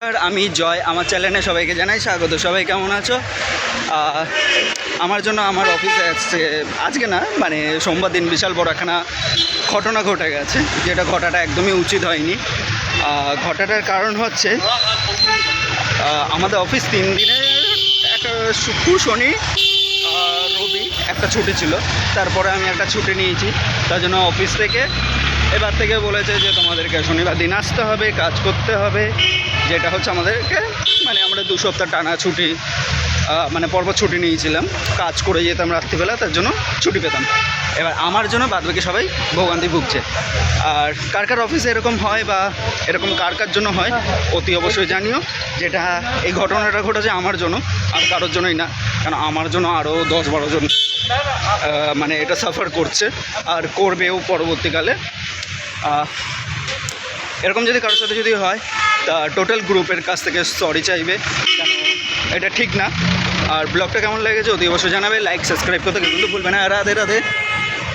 আর আমি জয়, আমার চ্যানেলে সবাইকে জানাই স্বাগত। সবাই কেমন আছো? আমার জন্য আমার অফিসে আজকে না মানে সোমবার দিন বিশাল বড় একখানা ঘটনা ঘটে গেছে, যেটা ঘটাটা একদমই উচিত হয়নি। ঘটাটার কারণ হচ্ছে আমাদের অফিস 3 দিনের একটা শুক্র শনি রবি একটা ছুটি ছিল। তারপরে আমি একটা ছুটি নিয়েছি, তার জন্য অফিস থেকে এবার থেকে বলেছে যে তোমাদেরকে শনিবার দিন আসতে হবে, কাজ করতে হবে। যেটা হচ্ছে আমাদেরকে মানে আমরা 2 সপ্তাহ টানা ছুটি মানে পরপর ছুটি নিয়েছিলাম, কাজ করে যেতাম রাত্রিবেলা, তার জন্য ছুটি পেতাম। এবার আমার জন্য বাদবাকি সবাই ভোগান্তি ভুগছে। আর কার কার অফিসে এরকম হয় বা এরকম কার কার জন্য হয় অতি অবশ্যই জানিও। যেটা এই ঘটনাটা ঘটেছে আমার জন্য, আর কারোর জন্যই না, কারণ আমার জন্য আরও 10-12 জন মানে এটা সাফার করছে আর করবেও পরবর্তীকালে। এরকম যদি কারোর সাথে যদি হয় তা টোটাল গ্রুপের কাছ থেকে সরি চাইবে, কেন এটা ঠিক না। আর ব্লগটা কেমন লেগেছে অতি অবশ্যই জানাবে, লাইক সাবস্ক্রাইব করতে কিন্তু ভুলবে না। রাধে রাধে।